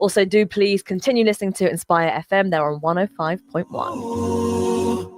Also, do please continue listening to Inspire FM. They're on 105.1.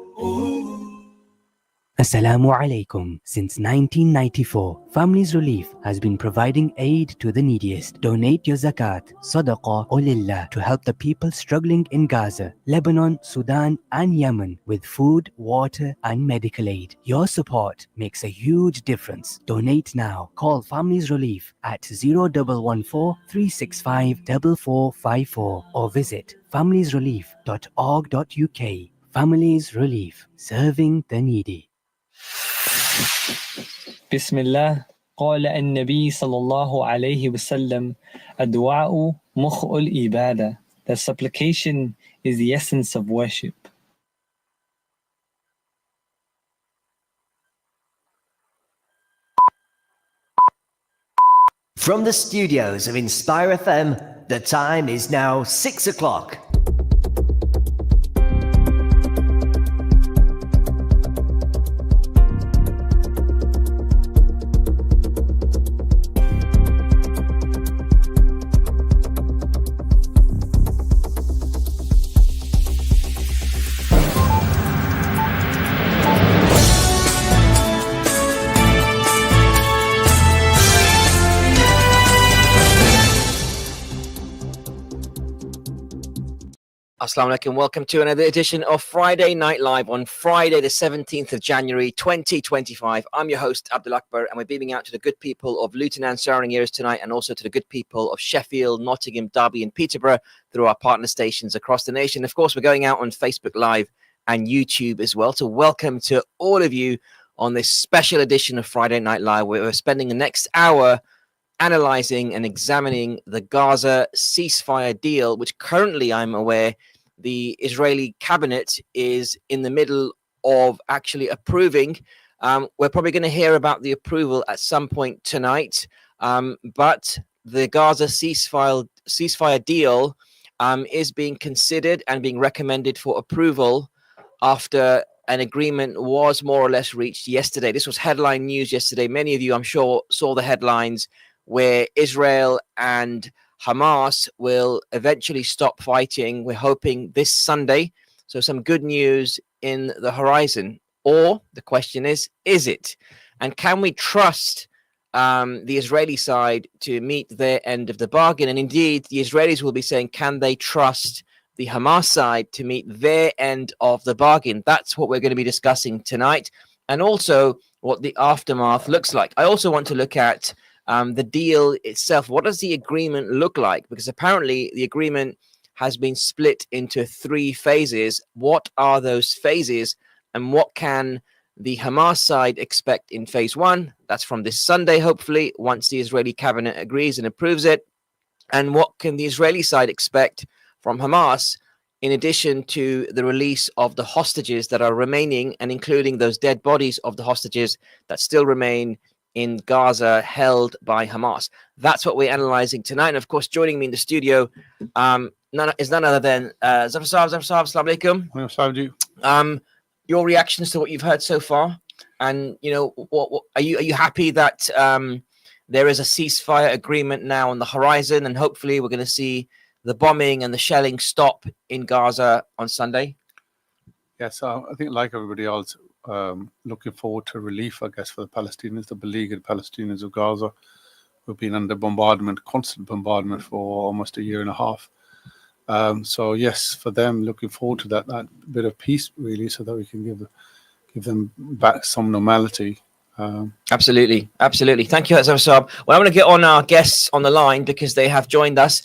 Assalamu alaikum. Since 1994, Families Relief has been providing aid to the neediest. Donate your zakat, sadaqah or lillah to help the people struggling in Gaza, Lebanon, Sudan and Yemen with food, water and medical aid. Your support makes a huge difference. Donate now. Call Families Relief at 0114 365 4454 or visit familiesrelief.org.uk. Families Relief, serving the needy. بسم الله. قال النبي صلى الله عليه وسلم الدعاء مخ الإبادة. The supplication is the essence of worship. From the studios of Inspire FM, the time is now 6 o'clock. Assalamu alaikum. Welcome to another edition of Friday Night Live on Friday, the 17th of January, 2025. I'm your host, Abdul Akbar, and we're beaming out to the good people of Luton and surrounding areas tonight, and also to the good people of Sheffield, Nottingham, Derby, and Peterborough through our partner stations across the nation. Of course, we're going out on Facebook Live and YouTube as well. So welcome to all of you on this special edition of Friday Night Live, where we're spending the next hour analyzing and examining the Gaza ceasefire deal, which currently, I'm aware, the Israeli cabinet is in the middle of actually approving. We're probably going to hear about the approval at some point tonight, but the Gaza ceasefire deal is being considered and being recommended for approval after an agreement was more or less reached yesterday. This was headline news yesterday. Many of you, I'm sure, saw the headlines where Israel and Hamas will eventually stop fighting. We're hoping this Sunday. So some good news in the horizon. Or the question is it? And can we trust the Israeli side to meet their end of the bargain? And indeed, the Israelis will be saying, can they trust the Hamas side to meet their end of the bargain? That's what we're going to be discussing tonight. And also what the aftermath looks like. I also want to look at the deal itself. What does the agreement look like? Because apparently the agreement has been split into 3 phases. What are those phases, and what can the Hamas side expect in phase 1? That's from this Sunday, hopefully, once the Israeli cabinet agrees and approves it. And what can the Israeli side expect from Hamas, in addition to the release of the hostages that are remaining, and including those dead bodies of the hostages that still remain in Gaza held by Hamas? That's what we're analyzing tonight. And of course, joining me in the studio is none other than Zafar Saab. Assalamu alaikum. Your reactions to what you've heard so far, and what are you happy that there is a ceasefire agreement now on the horizon, and hopefully we're going to see the bombing and the shelling stop in Gaza on Sunday? Yes, I think like everybody else, looking forward to relief, I guess, for the Palestinians, the beleaguered Palestinians of Gaza, who've been under bombardment, constant bombardment for almost a year and a half. So yes, for them, looking forward to that bit of peace, really, so that we can give them back some normality. Absolutely. Thank you, Saab. Well, I'm going to get on our guests on the line because they have joined us.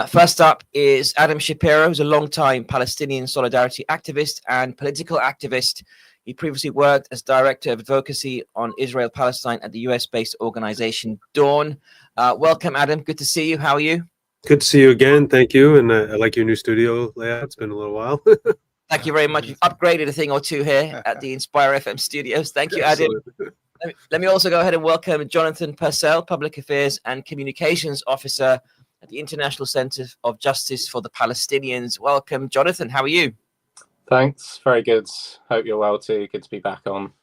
First up is Adam Shapiro, who's a long-time Palestinian solidarity activist and political activist. He previously worked as Director of Advocacy on Israel-Palestine at the US-based organization Dawn. Welcome, Adam. Good to see you. How are you? Good to see you again. Thank you. And I like your new studio layout. It's been a little while. Thank you very much. We've upgraded a thing or two here at the Inspire FM studios. Thank you, Adam. Let me also go ahead and welcome Jonathan Purcell, Public Affairs and Communications Officer at the International Center of Justice for the Palestinians. Welcome, Jonathan. How are you? Thanks. Very good. Hope you're well too. Good to be back on.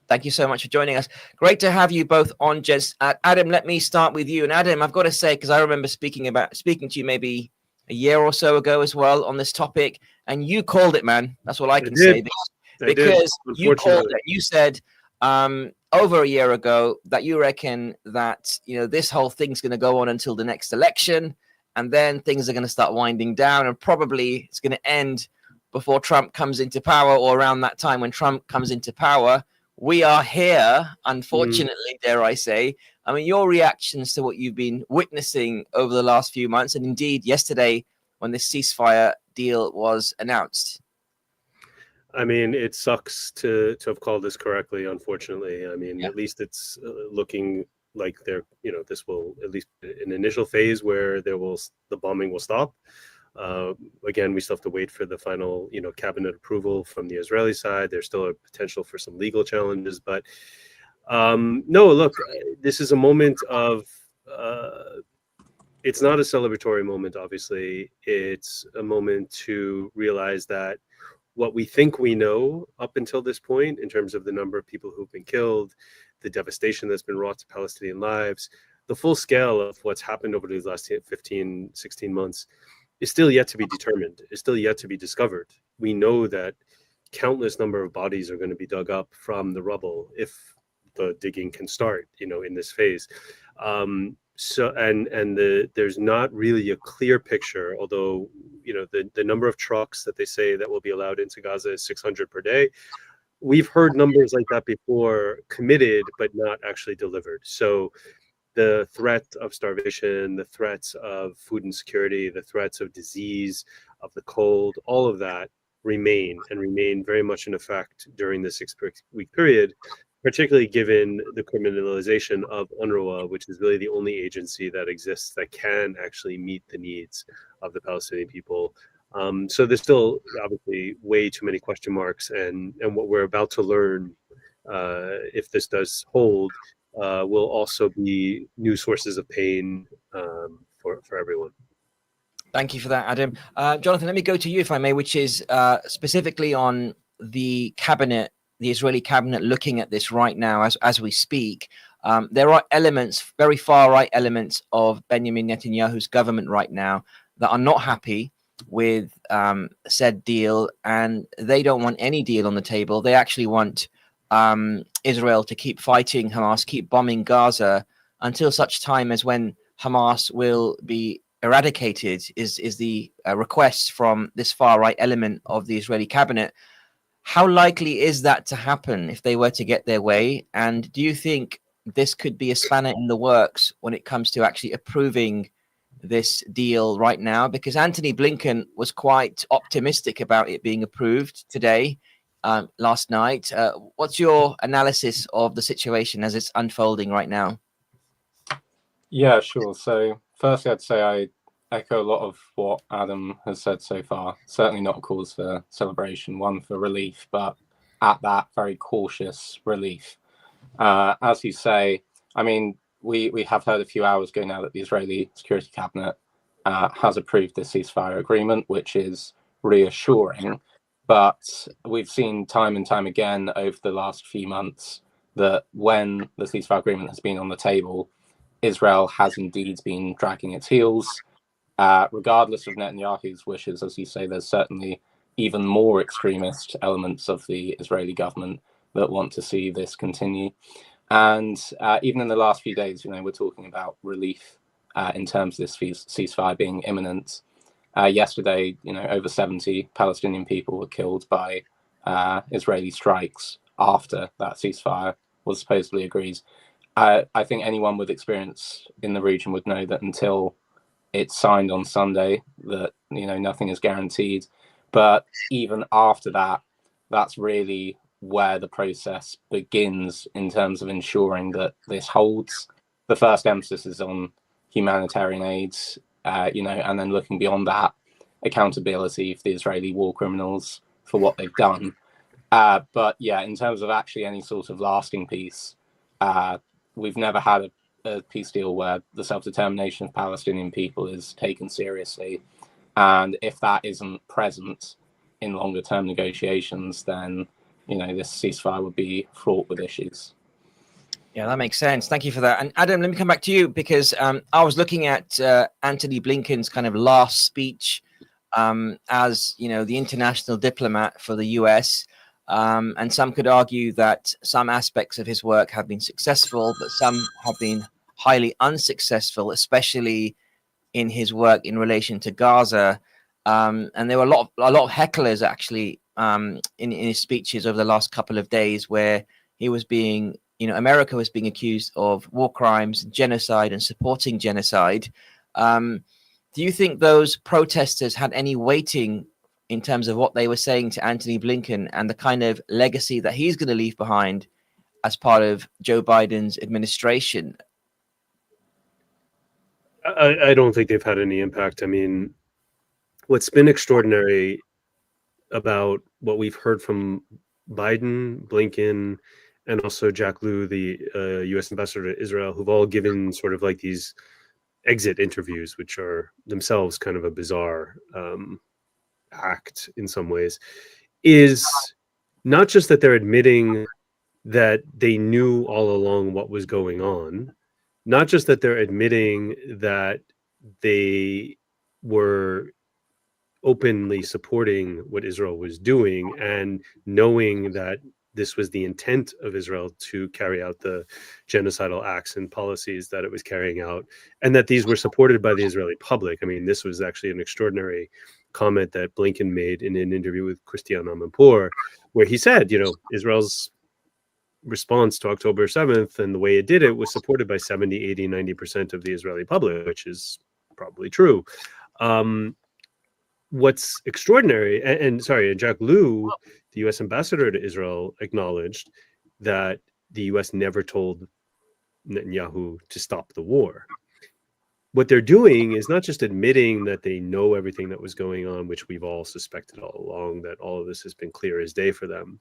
Thank you so much for joining us. Great to have you both on, gents. Adam, let me start with you. And Adam, I've got to say, because I remember speaking to you maybe a year or so ago as well on this topic, and you called it, man. That's all I can did. say. I did, Because you called unfortunately. it. You said over a year ago that you reckon that, you know, this whole thing's going to go on until the next election, and then things are going to start winding down, and probably it's going to end before Trump comes into power, or around that time when Trump comes into power. We are here, unfortunately, dare I say. I mean, your reactions to what you've been witnessing over the last few months, and indeed yesterday when this ceasefire deal was announced. I mean, it sucks to have called this correctly, unfortunately. I mean, Yeah. at least it's looking like this will at least an initial phase where the bombing will stop. Again, we still have to wait for the final, cabinet approval from the Israeli side. There's still a potential for some legal challenges, but no, look, this is a moment of, it's not a celebratory moment, obviously. It's a moment to realize that what we think we know up until this point, in terms of the number of people who've been killed, the devastation that's been wrought to Palestinian lives, the full scale of what's happened over these last 15, 16 months, is still yet to be determined, is still yet to be discovered. We know that countless number of bodies are going to be dug up from the rubble if the digging can start, in this phase. There's not really a clear picture, although the number of trucks that they say that will be allowed into Gaza is 600 per day. We've heard numbers like that before, committed but not actually delivered. So the threat of starvation, the threats of food insecurity, the threats of disease, of the cold, all of that remain very much in effect during this 6-week period, particularly given the criminalization of UNRWA, which is really the only agency that exists that can actually meet the needs of the Palestinian people. So there's still obviously way too many question marks, and what we're about to learn, if this does hold, will also be new sources of pain for everyone. Thank you for that, Adam. Jonathan, let me go to you, if I may, which is specifically on the cabinet, the Israeli cabinet, looking at this right now as we speak. There are elements, very far-right elements of Benjamin Netanyahu's government right now that are not happy with said deal, and they don't want any deal on the table. They actually want Israel to keep fighting Hamas, keep bombing Gaza until such time as when Hamas will be eradicated, is the request from this far-right element of the Israeli cabinet. How likely is that to happen if they were to get their way? And do you think this could be a spanner in the works when it comes to actually approving this deal right now? Because Antony Blinken was quite optimistic about it being approved today, last night. What's your analysis of the situation as it's unfolding right now? Yeah, sure. So firstly, I'd say I echo a lot of what Adam has said so far. Certainly not a cause for celebration, one for relief, but at that, very cautious relief. As you say, I mean, we have heard a few hours ago now that the Israeli Security Cabinet has approved the ceasefire agreement, which is reassuring. But we've seen time and time again over the last few months that when the ceasefire agreement has been on the table, Israel has indeed been dragging its heels. Regardless of Netanyahu's wishes, as you say, there's certainly even more extremist elements of the Israeli government that want to see this continue. And even in the last few days, we're talking about relief in terms of this ceasefire being imminent. Yesterday, over 70 Palestinian people were killed by Israeli strikes after that ceasefire was supposedly agreed. I think anyone with experience in the region would know that until it's signed on Sunday, that nothing is guaranteed. But even after that, that's really where the process begins in terms of ensuring that this holds. The first emphasis is on humanitarian aid, and then looking beyond that, accountability for the Israeli war criminals for what they've done. But yeah, in terms of actually any sort of lasting peace, we've never had a peace deal where the self-determination of Palestinian people is taken seriously. And if that isn't present in longer term negotiations, then this ceasefire would be fraught with issues. Yeah, that makes sense. Thank you for that. And Adam, let me come back to you because I was looking at Antony Blinken's kind of last speech as, you know, the international diplomat for the US. And some could argue that some aspects of his work have been successful, but some have been highly unsuccessful, especially in his work in relation to Gaza. And there were a lot of hecklers actually in his speeches over the last couple of days, where he was being, you know, America was being accused of war crimes, genocide, and supporting genocide. Do you think those protesters had any weighting in terms of what they were saying to Antony Blinken and the kind of legacy that he's going to leave behind as part of Joe Biden's administration? I don't think they've had any impact. I mean, what's been extraordinary about what we've heard from Biden, Blinken, and also Jack Lew, the U.S. ambassador to Israel, who've all given sort of like these exit interviews, which are themselves kind of a bizarre act in some ways, is not just that they're admitting that they knew all along what was going on, not just that they're admitting that they were openly supporting what Israel was doing and knowing that this was the intent of Israel to carry out the genocidal acts and policies that it was carrying out, and that these were supported by the Israeli public. I mean, this was actually an extraordinary comment that Blinken made in an interview with Christiane Amanpour, where he said, you know, Israel's response to October 7th and the way it did it was supported by 70, 80, 90% of the Israeli public, which is probably true. What's extraordinary, and Jack Lew, the U.S. ambassador to Israel, acknowledged that the U.S. never told Netanyahu to stop the war. What they're doing is not just admitting that they know everything that was going on, which we've all suspected all along, that all of this has been clear as day for them.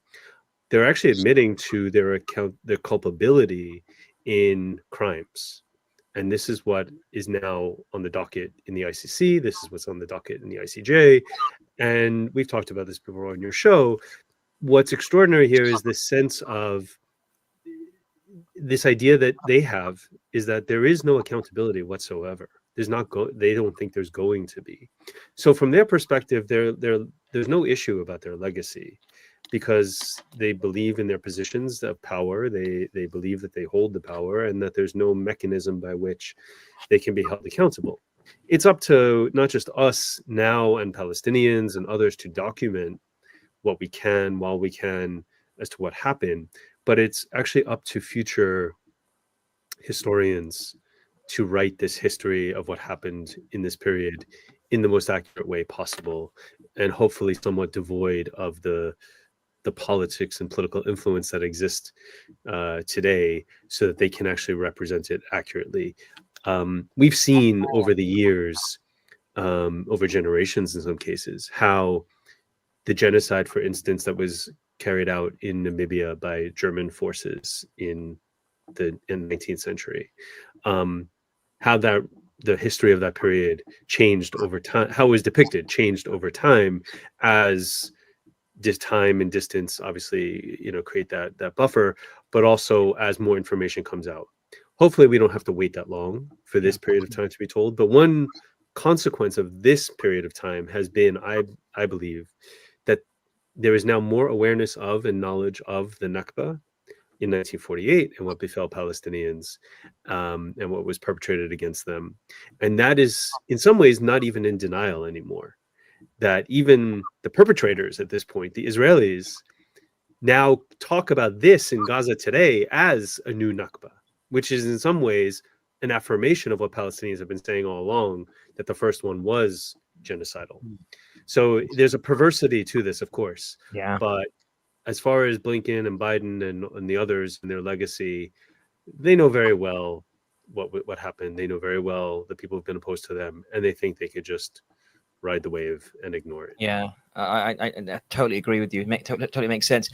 They're actually admitting to their culpability in crimes. And this is what is now on the docket in the ICC. This is what's on the docket in the ICJ. And we've talked about this before on your show. What's extraordinary here is this sense of this idea that they have is that there is no accountability whatsoever. There's not they don't think there's going to be. So from their perspective, there's no issue about their legacy, because they believe in their positions of power. They believe that they hold the power and that there's no mechanism by which they can be held accountable. It's up to not just us now and Palestinians and others to document what we can while we can as to what happened, but it's actually up to future historians to write this history of what happened in this period in the most accurate way possible, and hopefully somewhat devoid of the politics and political influence that exist today, so that they can actually represent it accurately. We've seen over the years, over generations in some cases, how the genocide, for instance, that was carried out in Namibia by German forces in the 19th century, how the history of that period changed over time, how it was depicted changed over time as this time and distance obviously, you know, create that buffer, but also as more information comes out. Hopefully we don't have to wait that long for this period of time to be told. But one consequence of this period of time has been, I believe, that there is now more awareness of and knowledge of the Nakba in 1948 and what befell Palestinians, and what was perpetrated against them. And that is in some ways not even in denial anymore. That even the perpetrators at this point, the Israelis, now talk about this in Gaza today as a new Nakba, which is in some ways an affirmation of what Palestinians have been saying all along, that the first one was genocidal. So there's a perversity to this, of course. Yeah. But as far as Blinken and Biden and the others and their legacy, they know very well what happened. They know very well the people who've been opposed to them, and they think they could just ride the wave and ignore it. Yeah, I totally agree with you. Totally makes sense.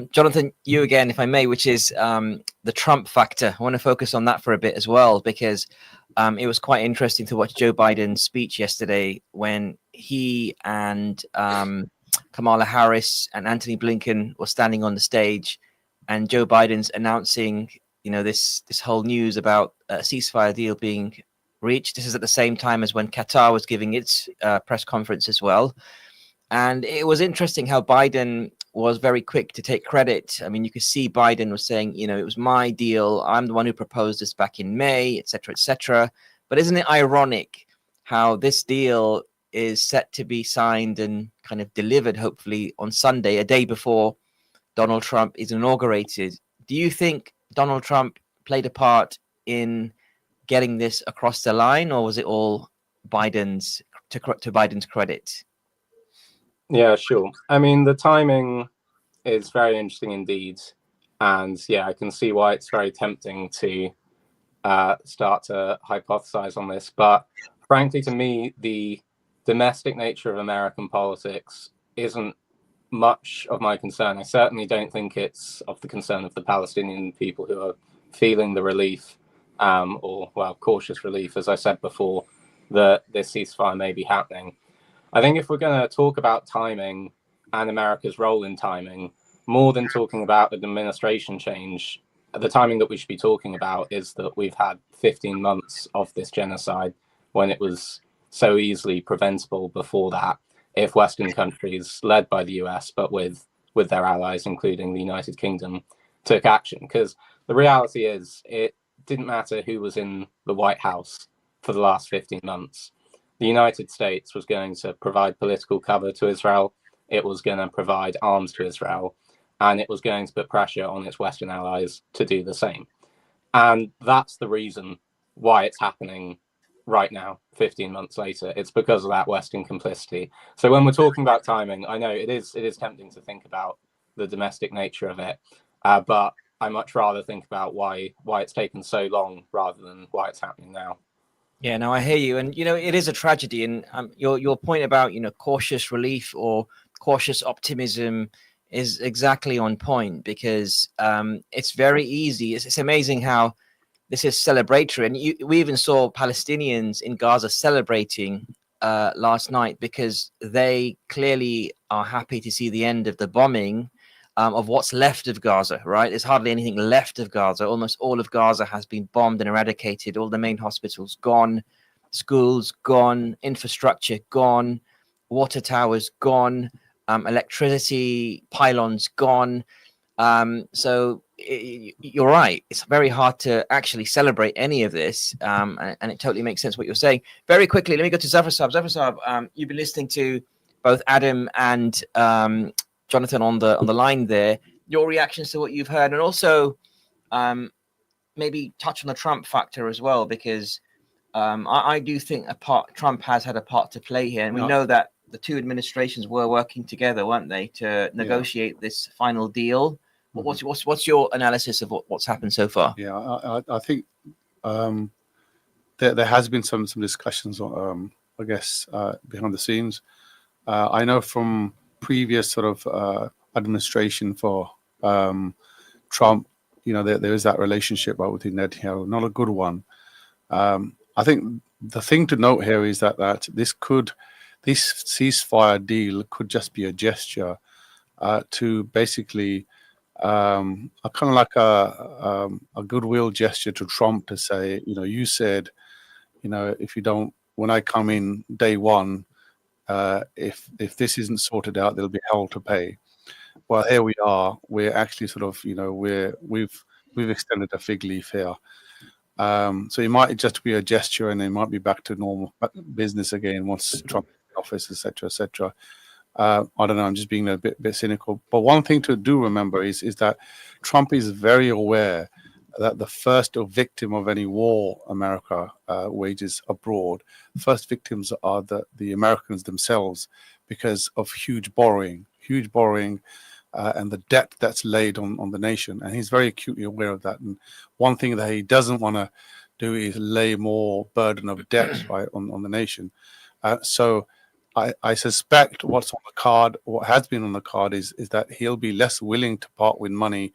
Jonathan, you again, if I may, which is the Trump factor. I want to focus on that for a bit as well, because it was quite interesting to watch Joe Biden's speech yesterday when he and Kamala Harris and Antony Blinken were standing on the stage, and Joe Biden's announcing this whole news about a ceasefire deal being reached. This is at the same time as when Qatar was giving its press conference as well. And it was interesting how Biden was very quick to take credit. I mean, you could see Biden was saying, it was my deal. I'm the one who proposed this back in May, et cetera, et cetera. But isn't it ironic how this deal is set to be signed and kind of delivered, hopefully, on Sunday, a day before Donald Trump is inaugurated? Do you think Donald Trump played a part in getting this across the line, or was it all Biden's to Biden's credit? Yeah, sure. I mean, the timing is very interesting indeed. And yeah, I can see why it's very tempting to start to hypothesize on this. But frankly, to me, the domestic nature of American politics isn't much of my concern. I certainly don't think it's of the concern of the Palestinian people who are feeling the relief, cautious relief, as I said before, that this ceasefire may be happening. I think if we're going to talk about timing and America's role in timing, more than talking about an administration change, the timing that we should be talking about is that we've had 15 months of this genocide when it was so easily preventable before that, if Western countries, led by the US, but with their allies, including the United Kingdom, took action. Because the reality is, it didn't matter who was in the White House for the last 15 months. The United States was going to provide political cover to Israel. It was going to provide arms to Israel. And it was going to put pressure on its Western allies to do the same. And that's the reason why it's happening right now, 15 months later. It's because of that Western complicity. So when we're talking about timing, I know it is tempting to think about the domestic nature of it, but I much rather think about why it's taken so long rather than why it's happening now. Yeah, no, I hear you. And, it is a tragedy. And your point about, cautious relief or cautious optimism is exactly on point, because it's very easy. It's amazing how this is celebratory. And we even saw Palestinians in Gaza celebrating last night, because they clearly are happy to see the end of the bombing of what's left of Gaza, right? There's hardly anything left of Gaza. Almost all of Gaza has been bombed and eradicated. All the main hospitals gone, schools gone, infrastructure gone, water towers gone, electricity pylons gone. So you're right. It's very hard to actually celebrate any of this, and it totally makes sense what you're saying. Very quickly, let me go to Zafar. Zafar, you've been listening to both Adam and Jonathan on the line there. Your reactions to what you've heard, and also maybe touch on the Trump factor as well, because I do think Trump has had a part to play here, and we know that the two administrations were working together, weren't they, to negotiate this final deal. What's your analysis of what's happened so far? Yeah, I think there has been some discussions, I guess, behind the scenes. I know from previous sort of administration for Trump, there is that relationship with Netanyahu, not a good one. I think the thing to note here is that this ceasefire deal could just be a gesture to basically kind of like a goodwill gesture to Trump to say, you said, if you don't, when I come in day one, if this isn't sorted out, there'll be hell to pay. Well, here we are. We're actually sort of, we've extended a fig leaf here. So it might just be a gesture, and it might be back to normal business again once Trump is in office, etc., etc. I don't know. I'm just being a bit cynical. But one thing to do remember is that Trump is very aware that the first victim of any war America wages abroad, first victims are the Americans themselves, because of huge borrowing, and the debt that's laid on the nation. And he's very acutely aware of that. And one thing that he doesn't want to do is lay more burden of debt on the nation. So I suspect what's on the card, what has been on the card, is that he'll be less willing to part with money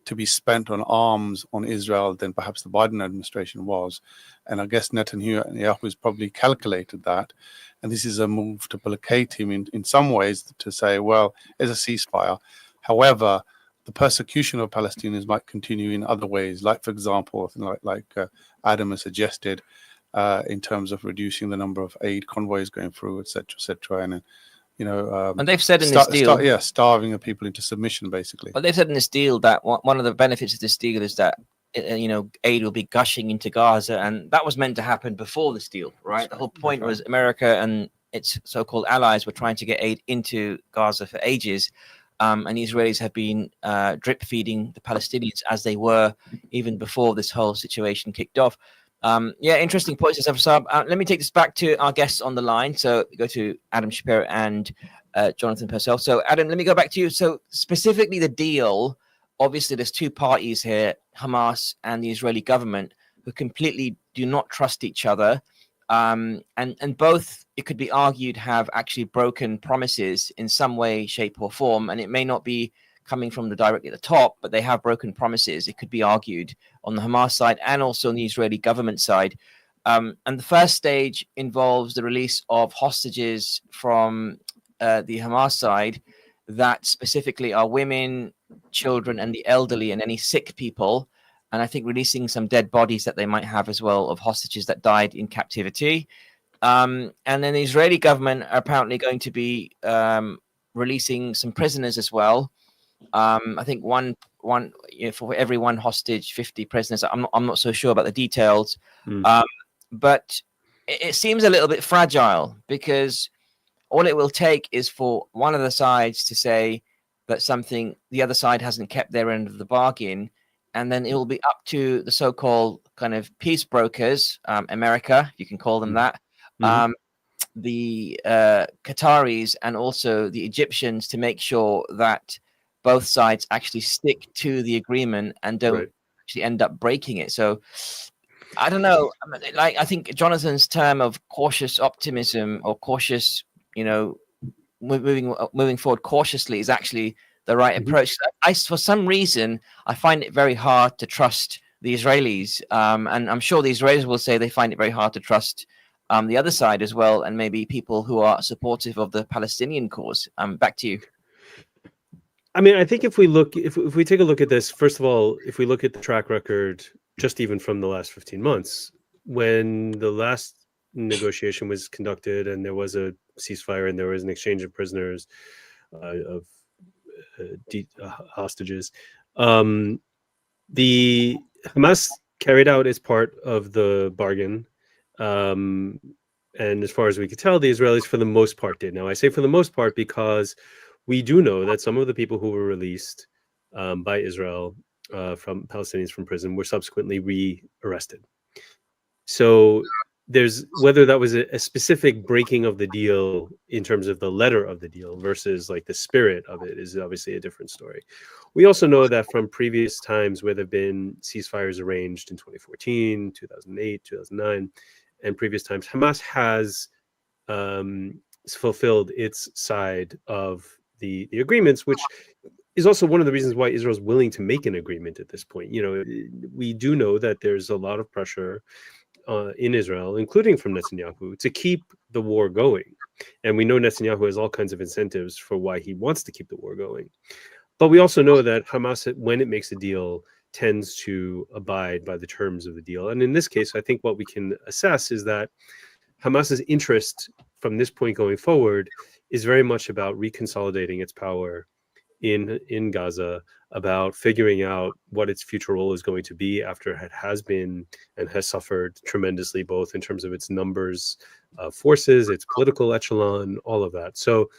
to be spent on arms on Israel than perhaps the Biden administration was. And I guess Netanyahu has probably calculated that. And this is a move to placate him in some ways, to say, well, it's a ceasefire. However, the persecution of Palestinians might continue in other ways, like, for example, like Adam has suggested, in terms of reducing the number of aid convoys going through, etc., and and they've said in this deal, starving the people into submission, basically. But they've said in this deal that one of the benefits of this deal is that aid will be gushing into Gaza, and that was meant to happen before this deal, right? The whole point was America and its so-called allies were trying to get aid into Gaza for ages. And the Israelis have been drip feeding the Palestinians as they were even before this whole situation kicked off. Interesting points this episode. Let me take this back to our guests on the line. So go to Adam Shapiro and Jonathan Purcell. So Adam, let me go back to you. So specifically the deal, obviously there's two parties here, Hamas and the Israeli government, who completely do not trust each other. And both, it could be argued, have actually broken promises in some way, shape or form. And it may not be coming from directly at the top, but they have broken promises. It could be argued on the Hamas side and also on the Israeli government side. And the first stage involves the release of hostages from the Hamas side that specifically are women, children, and the elderly and any sick people. And I think releasing some dead bodies that they might have as well of hostages that died in captivity. And then the Israeli government are apparently going to be releasing some prisoners as well. I think one for every one hostage, 50 prisoners. I'm not so sure about the details, but it seems a little bit fragile, because all it will take is for one of the sides to say that the other side hasn't kept their end of the bargain, and then it will be up to the so-called kind of peace brokers, America, you can call them that, the Qataris and also the Egyptians, to make sure that both sides actually stick to the agreement and don't actually end up breaking it. So I don't know. I think Jonathan's term of cautious optimism or cautious, moving forward cautiously is actually the right approach. For some reason, I find it very hard to trust the Israelis. And I'm sure the Israelis will say they find it very hard to trust the other side as well, and maybe people who are supportive of the Palestinian cause. Back to you. I mean, I think if we take a look at this, first of all, if we look at the track record, just even from the last 15 months, when the last negotiation was conducted and there was a ceasefire and there was an exchange of prisoners, of hostages, the Hamas carried out its part of the bargain. And as far as we could tell, the Israelis, for the most part, did. Now, I say for the most part because we do know that some of the people who were released by Israel from Palestinians from prison were subsequently re-arrested. So there's whether that was a specific breaking of the deal in terms of the letter of the deal versus like the spirit of it is obviously a different story. We also know that from previous times where there have been ceasefires arranged in 2014, 2008, 2009, and previous times, Hamas has fulfilled its side of the agreements, which is also one of the reasons why Israel's willing to make an agreement at this point. We do know that there's a lot of pressure in Israel, including from Netanyahu, to keep the war going. And we know Netanyahu has all kinds of incentives for why he wants to keep the war going. But we also know that Hamas, when it makes a deal, tends to abide by the terms of the deal. And in this case, I think what we can assess is that Hamas's interest from this point going forward is very much about reconsolidating its power in Gaza, about figuring out what its future role is going to be after it has been and has suffered tremendously, both in terms of its numbers of forces, its political echelon, all of that. So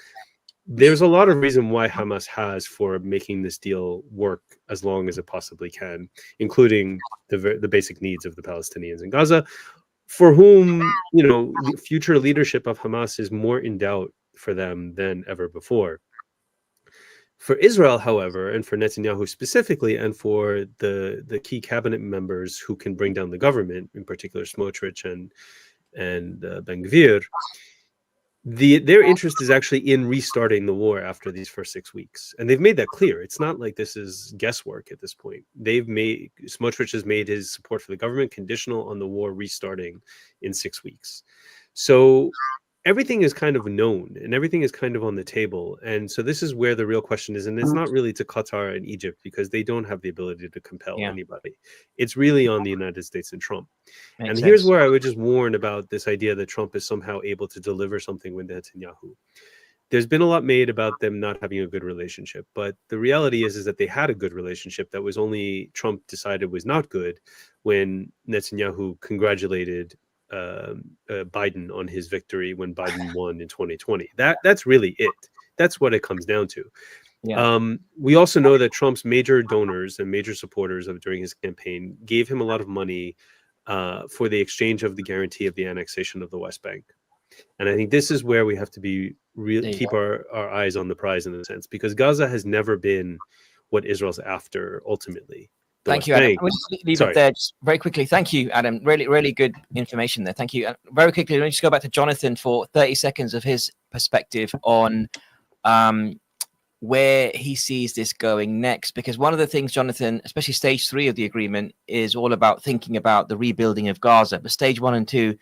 there's a lot of reason why Hamas has for making this deal work as long as it possibly can, including the basic needs of the Palestinians in Gaza, for whom, the future leadership of Hamas is more in doubt for them than ever before. For Israel, however, and for Netanyahu specifically, and for the key cabinet members who can bring down the government, in particular Smotrich and Ben-Gvir, their interest is actually in restarting the war after these first 6 weeks. And they've made that clear. It's not like this is guesswork at this point. Smotrich has made his support for the government conditional on the war restarting in 6 weeks. So everything is kind of known and everything is kind of on the table. And so this is where the real question is, and it's not really to Qatar and Egypt because they don't have the ability to compel anybody. It's really on the United States and Trump. Makes Here's sense. where I would just warn about this idea that Trump is somehow able to deliver something with Netanyahu. There's been a lot made about them not having a good relationship, but the reality is that they had a good relationship that was only Trump decided was not good when Netanyahu congratulated Biden on his victory when Biden won in 2020. That's really it. That's what it comes down to. We also know that Trump's major donors and major supporters during his campaign gave him a lot of money for the exchange of the guarantee of the annexation of the West Bank. And I think this is where we have to be keep our eyes on the prize in a sense, because Gaza has never been what Israel's after ultimately. Thank you, Adam. We'll just leave it there just very quickly. Thank you, Adam. Really, really good information there. Thank you. Very quickly, let me just go back to Jonathan for 30 seconds of his perspective on where he sees this going next. Because one of the things, Jonathan, especially stage 3 of the agreement, is all about thinking about the rebuilding of Gaza. But stage 1 and 2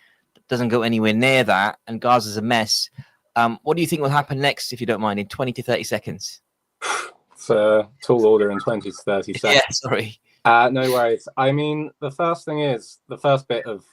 doesn't go anywhere near that, and Gaza's a mess. What do you think will happen next, if you don't mind, in 20 to 30 seconds? It's a tall order in 20 to 30 seconds. Yeah, sorry. No worries. I mean, the first bit of,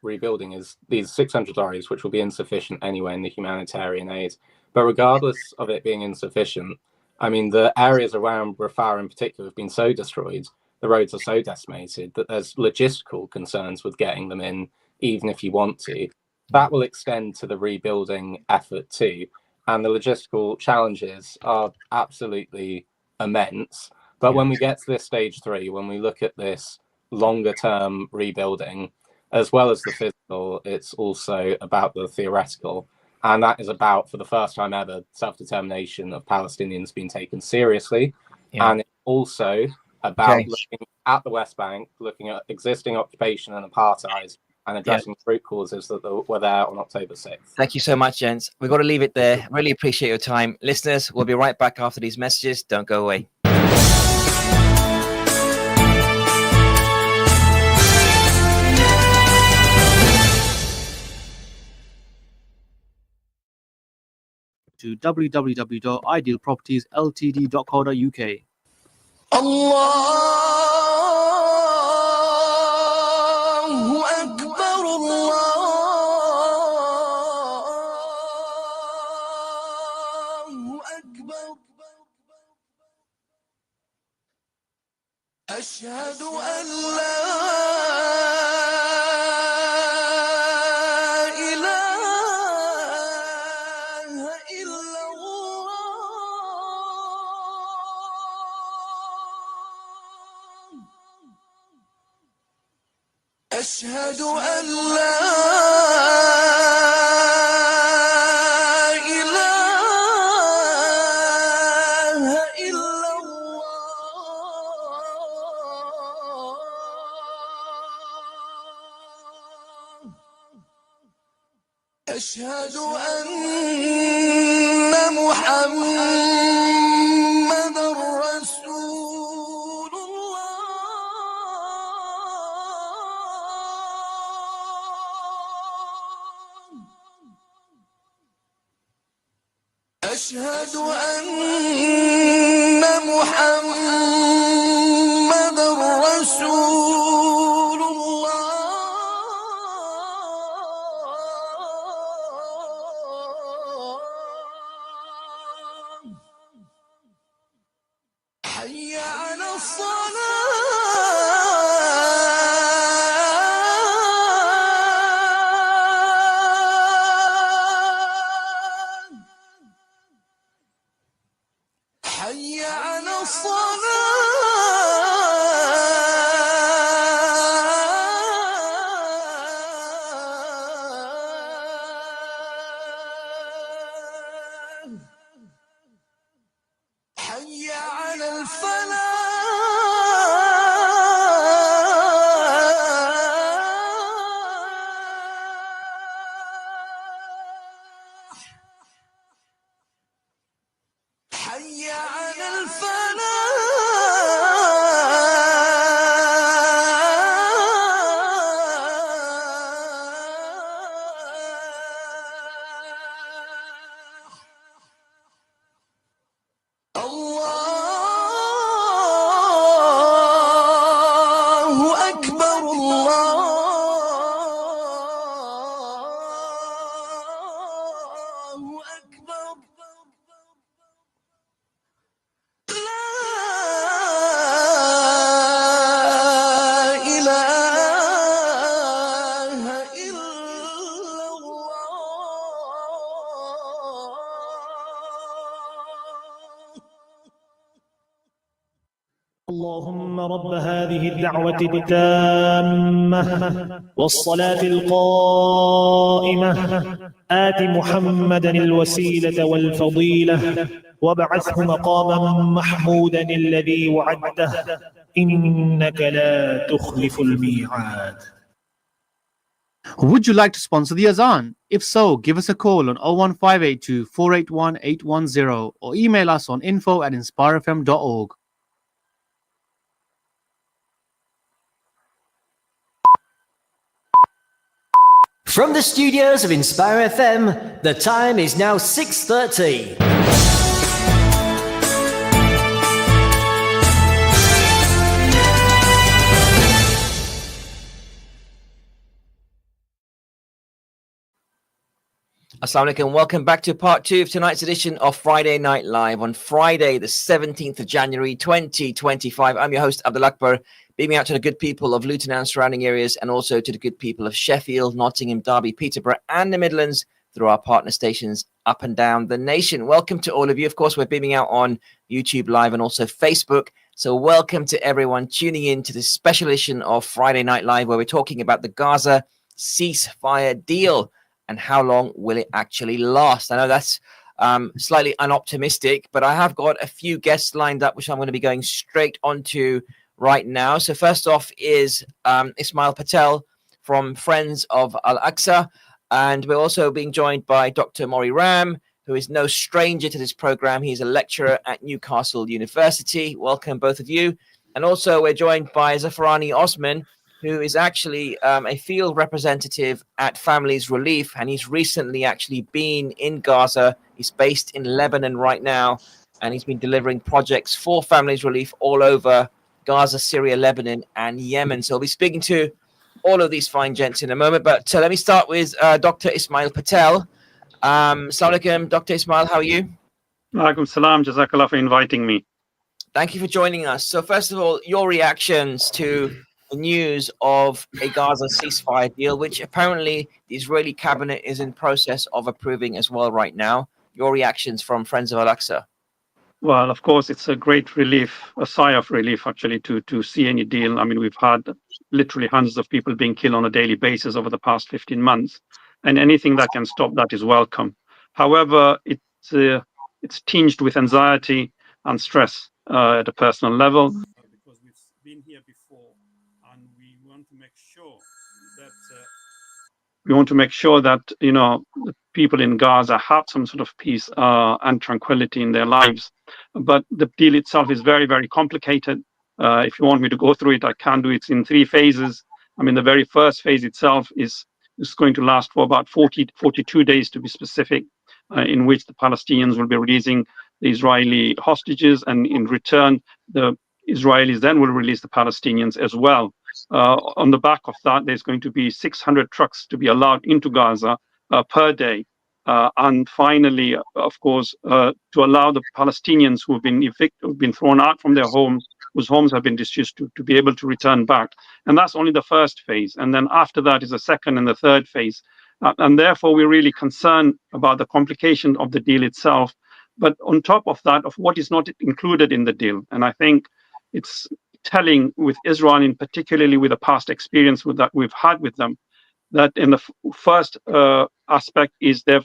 rebuilding is these 600 lorries, which will be insufficient anyway in the humanitarian aid. But regardless of it being insufficient, I mean, the areas around Rafah in particular have been so destroyed, the roads are so decimated that there's logistical concerns with getting them in, even if you want to. That will extend to the rebuilding effort too. And the logistical challenges are absolutely immense. But when we get to this stage 3, when we look at this longer term rebuilding, as well as the physical, it's also about the theoretical. And that is about, for the first time ever, self-determination of Palestinians being taken seriously. And it's also about looking at the West Bank, looking at existing occupation and apartheid, and addressing root causes that were there on October 6th. Thank you so much, gents. We've got to leave it there. Really appreciate your time. Listeners, we'll be right back after these messages. Don't go away. To www.idealpropertiesltd.co.uk. Allahu Akbar, Allahu Akbar. Ashhadu an la أشهد أن لا إله إلا الله أشهد أن محمدًا رسول أشهد أن محمدًا رسول الله حي على حي على الصلاة حي على الفلاح حي على الفلاح أكبر لا إله إلا اللهم رب هذه الدعوة التامة والصلاة القائمة آت محمدا الوسيلة والفضيلة وابعثه مقاما محمودا الذي وعدته إنك لا تخلف الميعاد. Would you like to sponsor the Azan? If so, give us a call on 01582 481 810 or email us on info@inspirefm.org. From the studios of Inspire FM, the time is now 6:30. Assalamu alaikum. Welcome back to part 2 of tonight's edition of Friday Night Live on Friday, the 17th of January, 2025. I'm your host, Abdul Akbar, beaming out to the good people of Luton and surrounding areas and also to the good people of Sheffield, Nottingham, Derby, Peterborough and the Midlands through our partner stations up and down the nation. Welcome to all of you. Of course, we're beaming out on YouTube Live and also Facebook. So welcome to everyone tuning in to this special edition of Friday Night Live where we're talking about the Gaza ceasefire deal. And how long will it actually last? I know that's slightly unoptimistic, but I have got a few guests lined up, which I'm going to be going straight onto right now. So first off is Ismail Patel from Friends of Al-Aqsa. And we're also being joined by Dr. Maury Ram, who is no stranger to this program. He's a lecturer at Newcastle University. Welcome, both of you. And also we're joined by Zafarani Osman, who is actually a field representative at Families Relief, and he's recently actually been in Gaza. He's based in Lebanon right now, and he's been delivering projects for Families Relief all over Gaza, Syria, Lebanon, and Yemen. So I'll be speaking to all of these fine gents in a moment, but let me start with Dr. Ismail Patel. Assalamu alaikum, Dr. Ismail, how are you? Alaikum salam, jazakallah for inviting me. Thank you for joining us. So first of all, your reactions to the news of a Gaza ceasefire deal, which apparently the Israeli cabinet is in process of approving as well right now. Your reactions from Friends of Al-Aqsa? Well, of course, it's a great relief, a sigh of relief, actually, to see any deal. I mean, we've had literally hundreds of people being killed on a daily basis over the past 15 months, and anything that can stop that is welcome. However, it's tinged with anxiety and stress at a personal level. Because we've been here before, and we want to make sure that the people in Gaza have some sort of peace and tranquility in their lives. But the deal itself is very, very complicated. If you want me to go through it, I can do it in 3 phases. I mean, the very first phase itself is going to last for about 42 days to be specific, in which the Palestinians will be releasing the Israeli hostages, and in return, the Israelis then will release the Palestinians as well. On the back of that, there's going to be 600 trucks to be allowed into Gaza per day. And finally, of course, to allow the Palestinians who have been evicted, who've been thrown out from their homes, whose homes have been disused, to be able to return back. And that's only the first phase. And then after that is the second and the third phase. And therefore, we're really concerned about the complication of the deal itself. But on top of that, of what is not included in the deal. And I think it's telling with Israel, in particularly with the past experience that we've had with them, that in the first aspect is they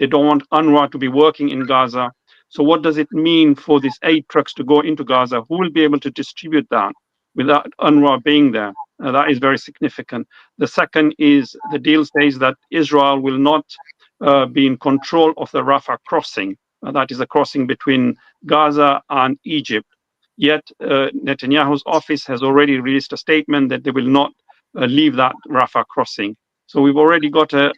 don't want UNRWA to be working in Gaza. So what does it mean for these aid trucks to go into Gaza? Who will be able to distribute that without UNRWA being there? That is very significant. The second is the deal says that Israel will not be in control of the Rafah crossing. That is a crossing between Gaza and Egypt. Yet Netanyahu's office has already released a statement that they will not leave that Rafah crossing. So we've already got a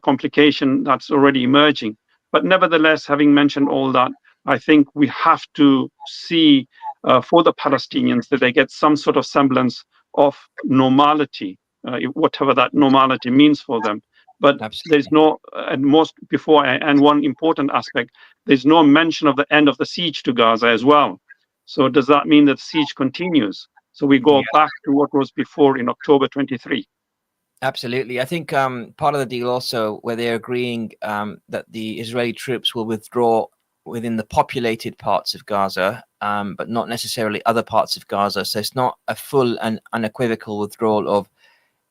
complication that's already emerging. But nevertheless, having mentioned all that, I think we have to see for the Palestinians that they get some sort of semblance of normality, whatever that normality means for them. But there's no, and one important aspect, there's no mention of the end of the siege to Gaza as well. So does that mean that the siege continues? So we go back to what was before in October 23. Absolutely. I think part of the deal also where they're agreeing that the Israeli troops will withdraw within the populated parts of Gaza, but not necessarily other parts of Gaza. So it's not a full and unequivocal withdrawal of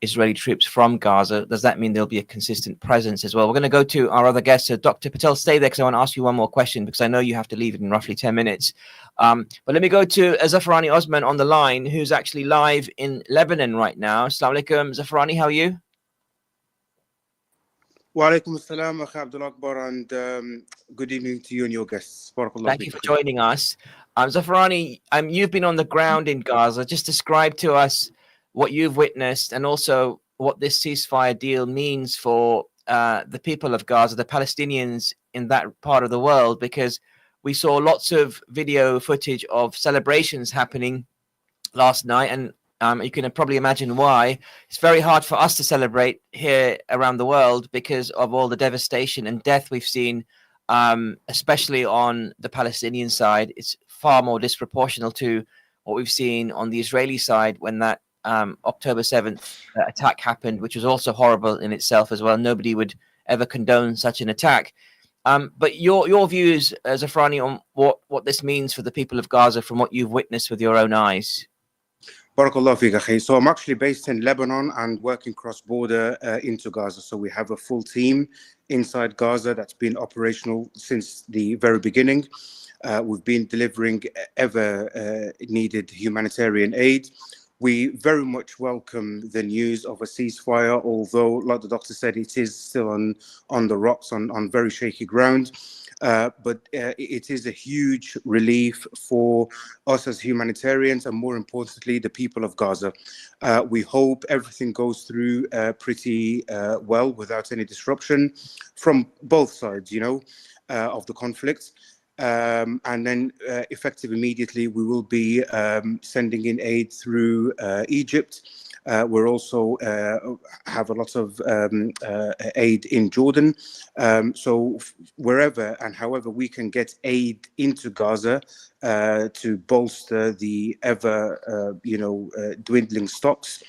Israeli troops from Gaza. Does that mean there'll be a consistent presence as well? We're going to go to our other guest. So Dr. Patel, stay there because I want to ask you one more question because I know you have to leave in roughly 10 minutes. But let me go to Zafarani Osman on the line, who's actually live in Lebanon right now. Assalamu alaikum, Zafarani, how are you? Wa alaikum assalam, Akhi Abdul Akbar, and good evening to you and your guests. Thank you for joining us. Zafarani, you've been on the ground in Gaza. Just describe to us what you've witnessed and also what this ceasefire deal means for the people of Gaza, the Palestinians in that part of the world, because we saw lots of video footage of celebrations happening last night, and you can probably imagine why. It's very hard for us to celebrate here around the world because of all the devastation and death we've seen, especially on the Palestinian side. It's far more disproportional to what we've seen on the Israeli side when that October 7th attack happened, which was also horrible in itself as well. Nobody would ever condone such an attack. But your views, Zafarani, on what this means for the people of Gaza from what you've witnessed with your own eyes. Barakallah fiqh, Akhi. So I'm actually based in Lebanon and working cross-border into Gaza. So we have a full team inside Gaza that's been operational since the very beginning. We've been delivering ever needed humanitarian aid. We very much welcome the news of a ceasefire, although, like the doctor said, it is still on the rocks, on very shaky ground. But it is a huge relief for us as humanitarians and, more importantly, the people of Gaza. We hope everything goes through pretty well without any disruption from both sides, of the conflict. And then effective immediately, we will be sending in aid through Egypt. We're also have a lot of aid in Jordan. So wherever and however we can get aid into Gaza to bolster the ever, dwindling stocks,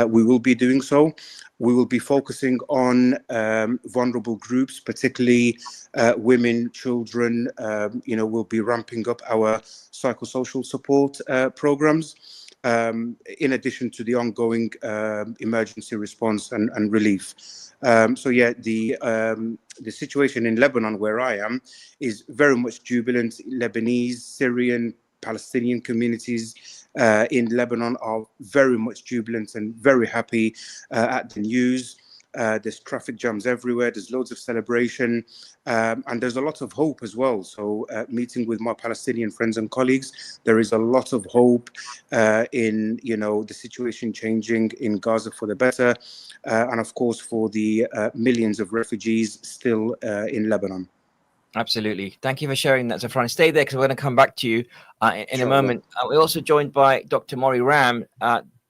we will be doing so. We will be focusing on vulnerable groups, particularly women, children. We'll be ramping up our psychosocial support programs. In addition to the ongoing emergency response and relief. The situation in Lebanon, where I am, is very much jubilant. Lebanese, Syrian, Palestinian communities in Lebanon are very much jubilant and very happy at the news. There's traffic jams everywhere. There's loads of celebration, and there's a lot of hope as well. So, meeting with my Palestinian friends and colleagues, there is a lot of hope in the situation changing in Gaza for the better, and of course for the millions of refugees still in Lebanon. Absolutely. Thank you for sharing that, Zafarani. Stay there because we're going to come back to you in a moment. We're also joined by Dr. Mori Ram.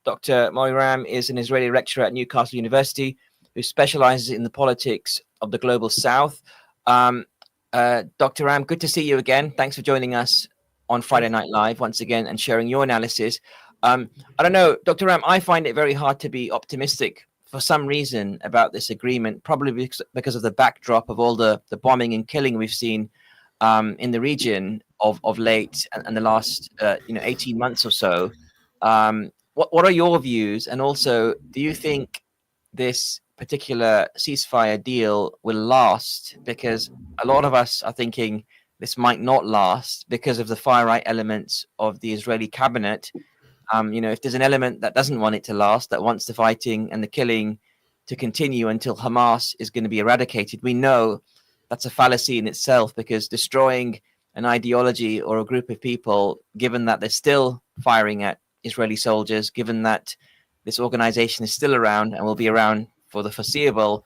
Dr. Mori Ram is an Israeli lecturer at Newcastle University who specializes in the politics of the global south. Dr. Ram, good to see you again. Thanks for joining us on Friday Night Live once again and sharing your analysis. I don't know, Dr. Ram, I find it very hard to be optimistic for some reason about this agreement, probably because of the backdrop of all the bombing and killing we've seen in the region of late and the last 18 months or so. What are your views? And also, do you think this particular ceasefire deal will last? Because a lot of us are thinking this might not last because of the far-right elements of the Israeli cabinet. If there's an element that doesn't want it to last, that wants the fighting and the killing to continue until Hamas is going to be eradicated, we know that's a fallacy in itself, because destroying an ideology or a group of people, given that they're still firing at Israeli soldiers, given that this organization is still around and will be around for the foreseeable,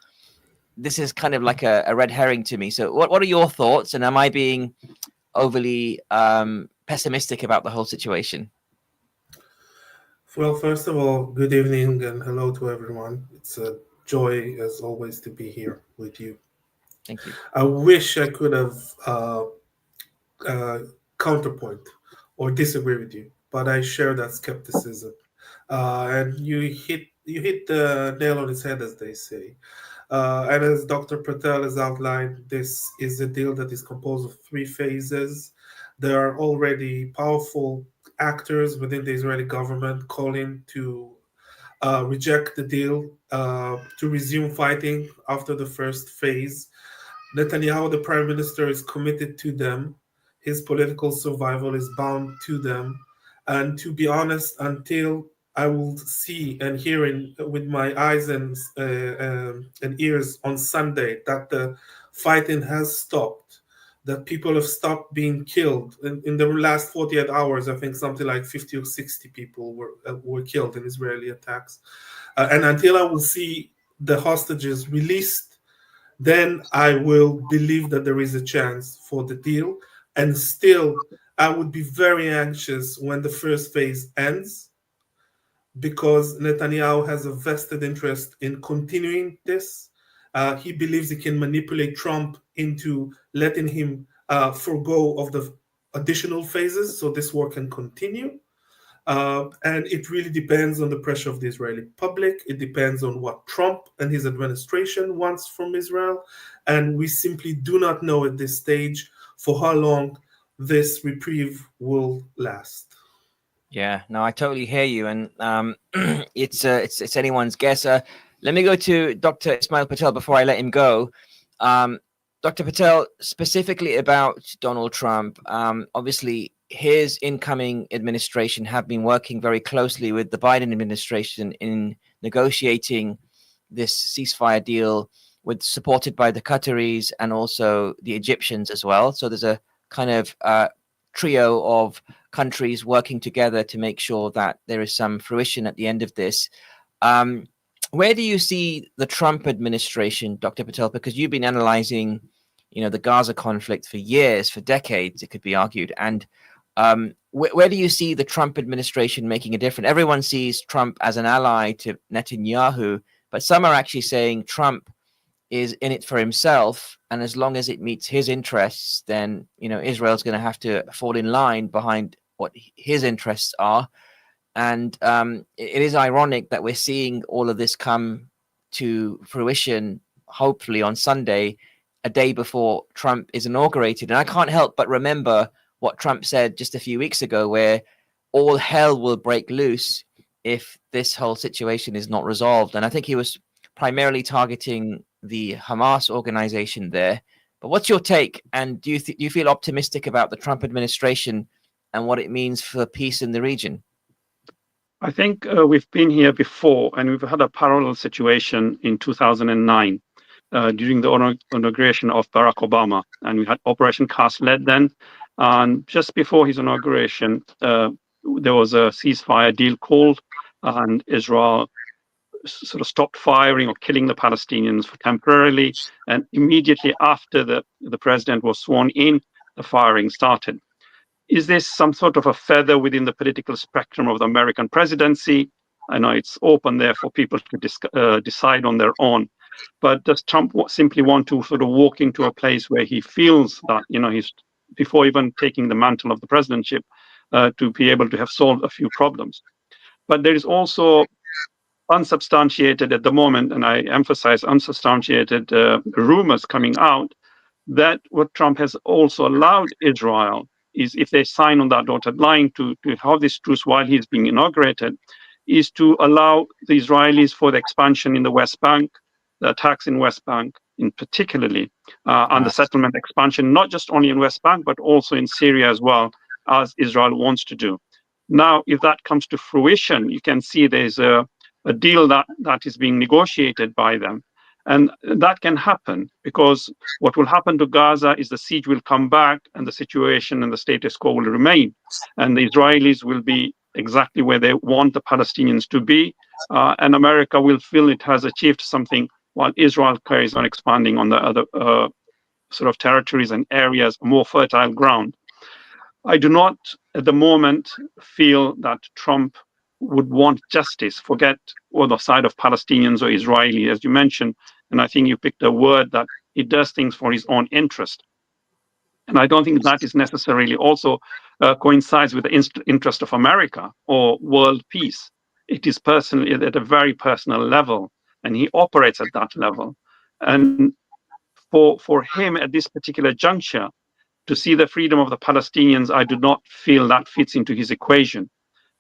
this is kind of like a red herring to me. So what are your thoughts? And am I being overly pessimistic about the whole situation? Well, first of all, good evening and hello to everyone. It's a joy, as always, to be here with you. Thank you. I wish I could have counterpoint or disagree with you, but I share that skepticism. And you hit the nail on its head, as they say. And as Dr. Patel has outlined, this is a deal that is composed of 3 phases. There are already powerful actors within the Israeli government calling to reject the deal, to resume fighting after the first phase. Netanyahu, the prime minister, is committed to them. His political survival is bound to them. And to be honest, until I will see and hear with my eyes and ears on Sunday that the fighting has stopped, that people have stopped being killed. In the last 48 hours, I think something like 50 or 60 people were killed in Israeli attacks. And until I will see the hostages released, then I will believe that there is a chance for the deal. And still, I would be very anxious when the first phase ends, because Netanyahu has a vested interest in continuing this. He believes he can manipulate Trump into letting him forego of the additional phases so this war can continue. And it really depends on the pressure of the Israeli public. It depends on what Trump and his administration wants from Israel. And we simply do not know at this stage for how long this reprieve will last. Yeah, no, I totally hear you, and it's anyone's guess. Let me go to Dr. Ismail Patel before I let him go. Dr. Patel, specifically about Donald Trump, obviously his incoming administration have been working very closely with the Biden administration in negotiating this ceasefire deal, supported by the Qataris and also the Egyptians as well. So there's a kind of trio of countries working together to make sure that there is some fruition at the end of this. Where do you see the Trump administration, Dr. Patel? Because you've been analyzing, the Gaza conflict for years, for decades, it could be argued. And where do you see the Trump administration making a difference? Everyone sees Trump as an ally to Netanyahu, but some are actually saying Trump is in it for himself, and as long as it meets his interests, then Israel's going to have to fall in line behind what his interests are. And it is ironic that we're seeing all of this come to fruition, hopefully on Sunday, a day before Trump is inaugurated. And I can't help but remember what Trump said just a few weeks ago, where all hell will break loose if this whole situation is not resolved. And I think he was primarily targeting the Hamas organization there. But what's your take? And do you feel optimistic about the Trump administration and what it means for peace in the region? I think we've been here before, and we've had a parallel situation in 2009 during the inauguration of Barack Obama. And we had Operation Cast Lead then. And just before his inauguration, there was a ceasefire deal called, and Israel sort of stopped firing or killing the Palestinians temporarily. And immediately after the president was sworn in, the firing started. Is this some sort of a feather within the political spectrum of the American presidency? I know it's open there for people to decide on their own. But does Trump simply want to sort of walk into a place where he feels that, he's, before even taking the mantle of the presidentship, to be able to have solved a few problems? But there is also unsubstantiated at the moment, and I emphasize unsubstantiated rumors coming out, that what Trump has also allowed Israel is, if they sign on that dotted line to have this truce while he's being inaugurated, is to allow the Israelis for the expansion in the West Bank, the attacks in West Bank in particularly, and the settlement expansion, not just only in West Bank, but also in Syria as well, as Israel wants to do. Now, if that comes to fruition, you can see there's a deal that is being negotiated by them. And that can happen, because what will happen to Gaza is the siege will come back and the situation and the status quo will remain. And the Israelis will be exactly where they want the Palestinians to be. And America will feel it has achieved something while Israel carries on expanding on the other sort of territories and areas, more fertile ground. I do not at the moment feel that Trump would want justice, forget on the side of Palestinians or Israeli, as you mentioned. And I think you picked a word that he does things for his own interest. And I don't think that is necessarily also coincides with the interest of America or world peace. It is personally at a very personal level, and he operates at that level. And for him at this particular juncture, to see the freedom of the Palestinians, I do not feel that fits into his equation.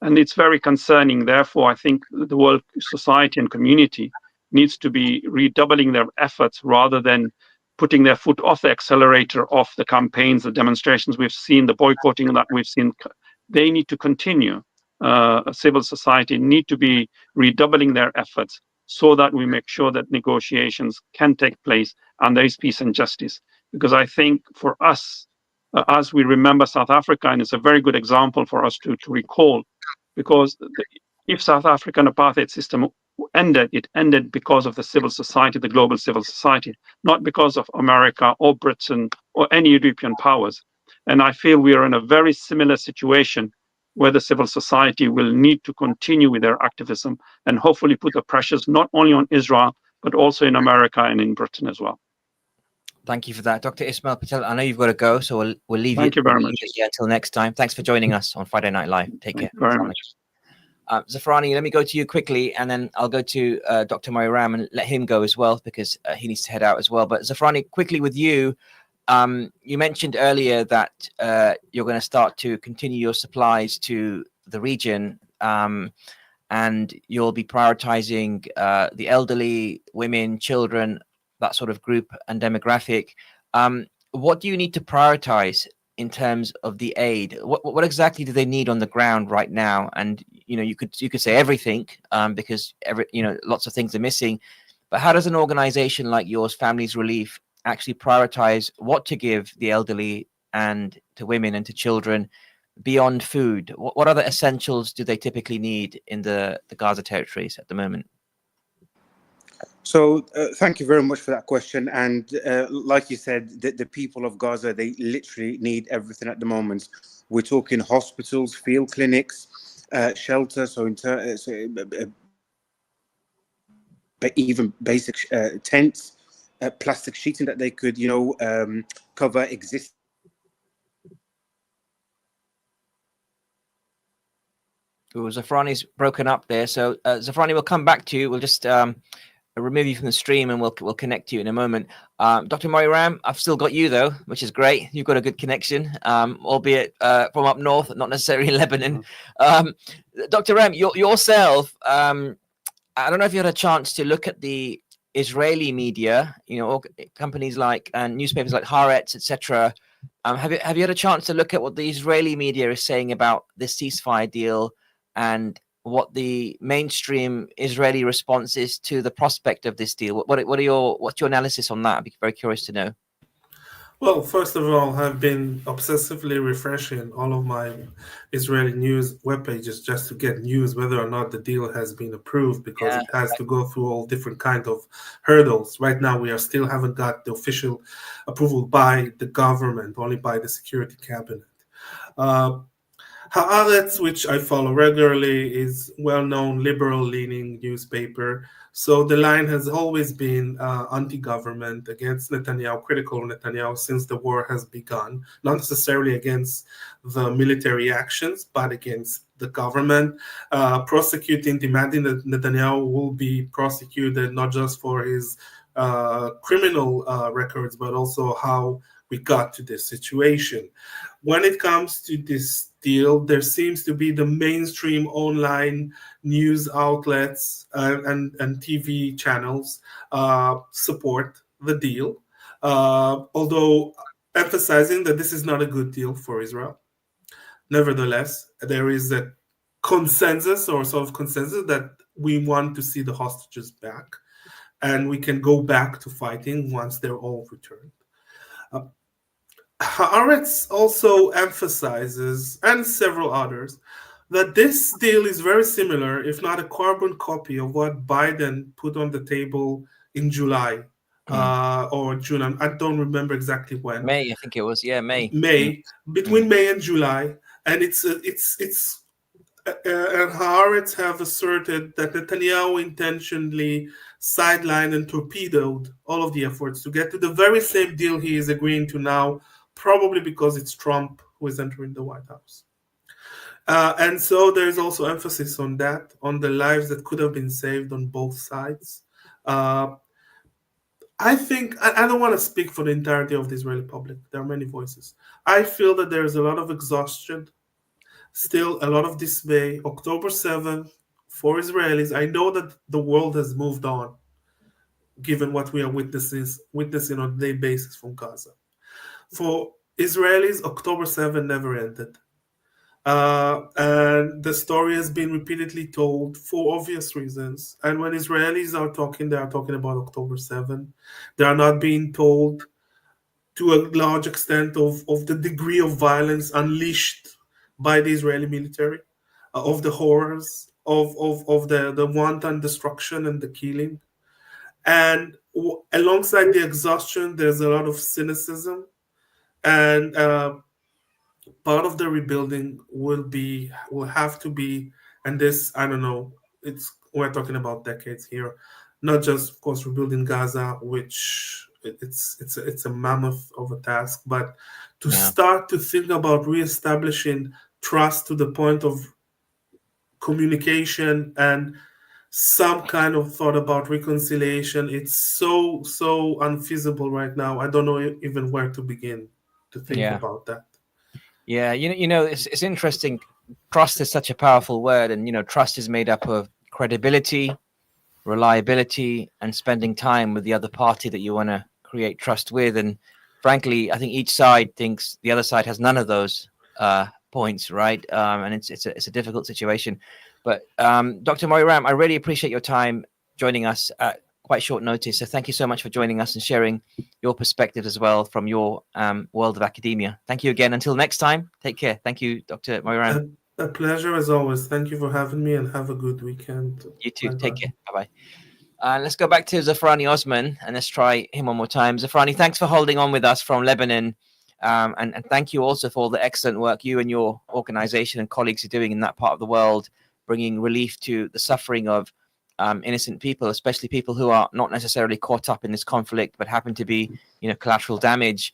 And it's very concerning. Therefore, I think the world society and community needs to be redoubling their efforts rather than putting their foot off the accelerator of the campaigns, the demonstrations we've seen, the boycotting that we've seen. They need to continue. Civil society need to be redoubling their efforts so that we make sure that negotiations can take place and there is peace and justice. Because I think for us, as we remember South Africa, and it's a very good example for us to recall, because if South African apartheid system ended, it ended because of the civil society, the global civil society, not because of America or Britain or any European powers. And I feel we are in a very similar situation where the civil society will need to continue with their activism and hopefully put the pressures not only on Israel, but also in America and in Britain as well. Thank you for that. Dr. Ismail Patel, I know you've got to go, so we'll leave Thank you very much. Until next time. Thanks for joining us on Friday Night Live. Take care. Very much. Zafrani, let me go to you quickly, and then I'll go to Dr. Moiram and let him go as well, because he needs to head out as well. But Zafrani, quickly with you, you mentioned earlier that you're going to start to continue your supplies to the region, and you'll be prioritizing the elderly, women, children, that sort of group and demographic. What do you need to prioritize in terms of the aid? What exactly do they need on the ground right now? And you could say everything, because lots of things are missing. But how does an organization like yours, Families Relief, actually prioritize what to give the elderly and to women and to children beyond food? What other essentials do they typically need in the Gaza territories at the moment? So thank you very much for that question. And like you said, the people of Gaza, they literally need everything at the moment. We're talking hospitals, field clinics, shelter, but even basic tents, plastic sheeting that they could, cover existing. Zafrani's broken up there. So Zafrani, we'll come back to you. We'll just remove you from the stream and we'll connect you in a moment. Dr. Moiram, I've still got you though, which is great. You've got a good connection, albeit from up north, not necessarily Lebanon. Dr. Ram, yourself, I don't know if you had a chance to look at the Israeli media, companies like and newspapers like Haaretz, etc. Have you had a chance to look at what the Israeli media is saying about this ceasefire deal and what the mainstream Israeli response is to the prospect of this deal? What's your analysis on that? I'd be very curious to know. Well, first of all, I've been obsessively refreshing all of my Israeli news web pages just to get news whether or not the deal has been approved, because it has to go through all different kinds of hurdles. Right now, we still haven't got the official approval by the government, only by the security cabinet. Haaretz, which I follow regularly, is well-known liberal-leaning newspaper. So the line has always been anti-government, against Netanyahu, critical of Netanyahu since the war has begun. Not necessarily against the military actions, but against the government, demanding that Netanyahu will be prosecuted not just for his criminal records, but also how we got to this situation. When it comes to this deal, there seems to be the mainstream online news outlets and TV channels support the deal, although emphasizing that this is not a good deal for Israel. Nevertheless, there is a consensus that we want to see the hostages back, and we can go back to fighting once they're all returned. Haaretz also emphasizes, and several others, that this deal is very similar, if not a carbon copy, of what Biden put on the table in July or June. I don't remember exactly when. May, I think it was. Yeah, May. Between May and July, and it's and Haaretz have asserted that Netanyahu intentionally sidelined and torpedoed all of the efforts to get to the very same deal he is agreeing to now, probably because it's Trump who is entering the White House. And so there's also emphasis on that, on the lives that could have been saved on both sides. I think, I don't want to speak for the entirety of the Israeli public. There are many voices. I feel that there is a lot of exhaustion, still a lot of dismay. October 7th, for Israelis, I know that the world has moved on, given what we are witnessing on a daily basis from Gaza. For Israelis, October 7th never ended. And the story has been repeatedly told for obvious reasons. And when Israelis are talking, they are talking about October 7th. They are not being told to a large extent of the degree of violence unleashed by the Israeli military, of the horrors, of the wanton destruction and the killing. And alongside the exhaustion, there's a lot of cynicism. And part of the rebuilding will have to be, and this, I don't know, we're talking about decades here, not just, of course, rebuilding Gaza, which it's a mammoth of a task, but to start to think about reestablishing trust to the point of communication and some kind of thought about reconciliation. It's so unfeasible right now. I don't know even where to begin to think about that. Yeah, it's interesting. Trust is such a powerful word, and trust is made up of credibility, reliability, and spending time with the other party that you want to create trust with. And frankly, I think each side thinks the other side has none of those points, right? And it's a difficult situation. But Dr. Moiram, I really appreciate your time joining us at quite short notice. So thank you so much for joining us and sharing your perspective as well from your world of academia. Thank you again. Until next time, take care. Thank you, Dr. Moiram. A pleasure as always. Thank you for having me, and have a good weekend. You too. Bye-bye. Take care. Bye-bye. Let's go back to Zafrani Osman and let's try him one more time. Zafrani, thanks for holding on with us from Lebanon. And thank you also for all the excellent work you and your organization and colleagues are doing in that part of the world, bringing relief to the suffering of innocent people, especially people who are not necessarily caught up in this conflict, but happen to be, collateral damage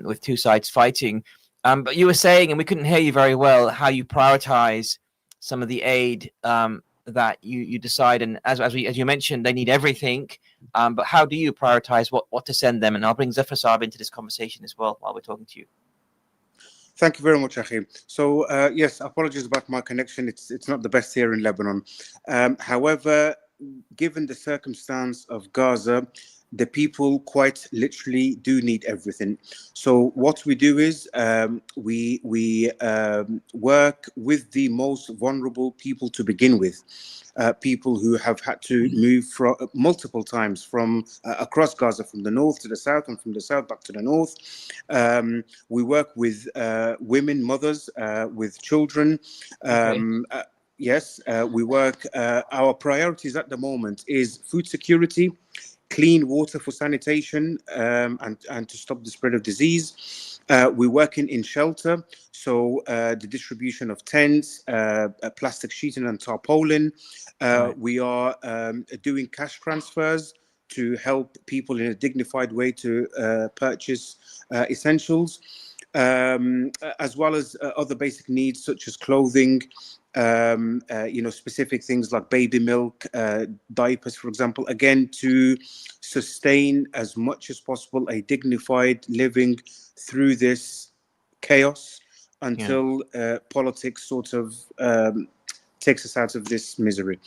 with two sides fighting. But you were saying, and we couldn't hear you very well, how you prioritize some of the aid that you decide. And as you mentioned, they need everything. But how do you prioritize what to send them? And I'll bring Zafar Saab into this conversation as well while we're talking to you. Thank you very much, Achim. So, yes, apologies about my connection. It's not the best here in Lebanon. However, given the circumstance of Gaza, the people quite literally do need everything. So what we do is we work with the most vulnerable people to begin with. People who have had to move from multiple times from across Gaza, from the north to the south and from the south back to the north. We work with women, mothers, with children. Yes, we work. Our priorities at the moment is food security, clean water for sanitation, and to stop the spread of disease. We're working in shelter, so the distribution of tents, plastic sheeting and tarpaulin. We are doing cash transfers to help people in a dignified way to purchase essentials, as well as other basic needs such as clothing, specific things like baby milk, diapers, for example, again, to sustain as much as possible a dignified living through this chaos until politics sort of takes us out of this misery.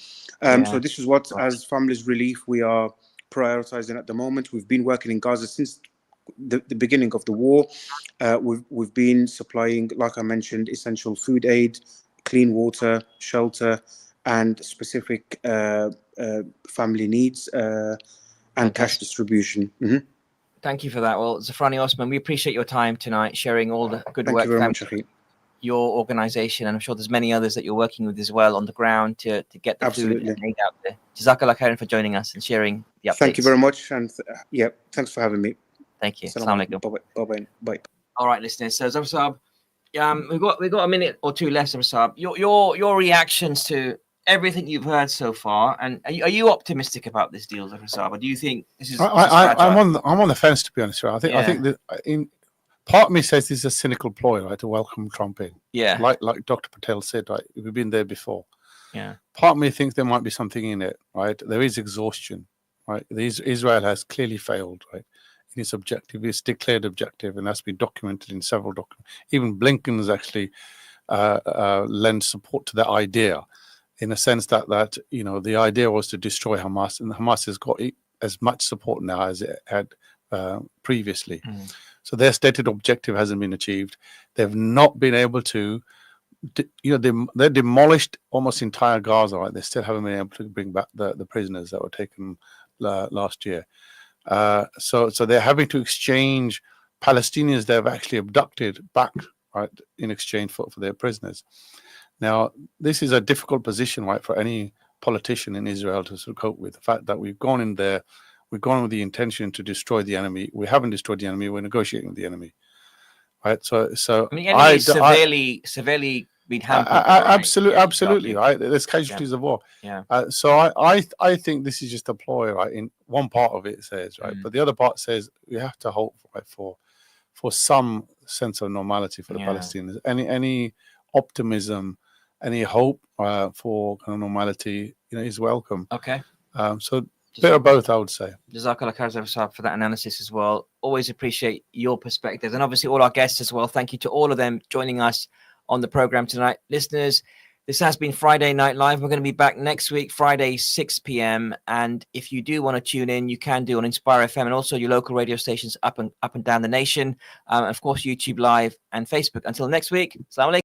So this is what, as Families Relief, we are prioritizing at the moment. We've been working in Gaza since the beginning of the war. We've been supplying, like I mentioned, essential food aid, clean water, shelter, and specific family needs and cash distribution. Mm-hmm. Thank you for that. Well, Zafrani Osman, we appreciate your time tonight, sharing all the good Thank work you very much, your organization, and I'm sure there's many others that you're working with as well on the ground to get the food and aid out there. Jazakallah khairan for joining us and sharing the updates. Thank you very much, and thanks for having me. Thank you. Assalamu alaikum. Bye. All right, listeners. So Zafar Saab we've got a minute or two left, Rasab. Your reactions to everything you've heard so far, and are you optimistic about this deal, Rasab? Or do you think this is? I'm on the fence, to be honest. Right? I think that part of me says this is a cynical ploy, right, to welcome Trump in. Yeah. Like Dr. Patel said, right, we've been there before. Yeah. Part of me thinks there might be something in it, right? There is exhaustion, right? Israel has clearly failed, right, in its objective, its declared objective, and that's been documented in several documents. Even Blinken has actually lent support to that idea, in a sense that the idea was to destroy Hamas, and Hamas has got as much support now as it had previously. So their stated objective hasn't been achieved. They've not been able to, they demolished almost entire Gaza, right? They still haven't been able to bring back the prisoners that were taken last year. So they're having to exchange Palestinians they've actually abducted back, right, in exchange for their prisoners. Now, this is a difficult position, right, for any politician in Israel to sort of cope with. The fact that we've gone in there, we've gone with the intention to destroy the enemy. We haven't destroyed the enemy. We're negotiating with the enemy, right? So I mean, the enemy is severely been hampered. Absolutely, right. There's casualties of war. Yeah. So I think this is just a ploy, right? In one part of it says, right, but the other part says we have to hope, right, for some sense of normality for the Palestinians. Any optimism, any hope for kind of normality, is welcome. Okay. So bit of both, I would say. Jazakallah khair for that analysis as well. Always appreciate your perspectives, and obviously all our guests as well. Thank you to all of them joining us on the program tonight. Listeners, this has been Friday Night Live. We're going to be back next week, Friday, 6 p.m. And if you do want to tune in, you can do on Inspire FM and also your local radio stations up and down the nation. And of course, YouTube Live and Facebook. Until next week, Assalamu alaikum.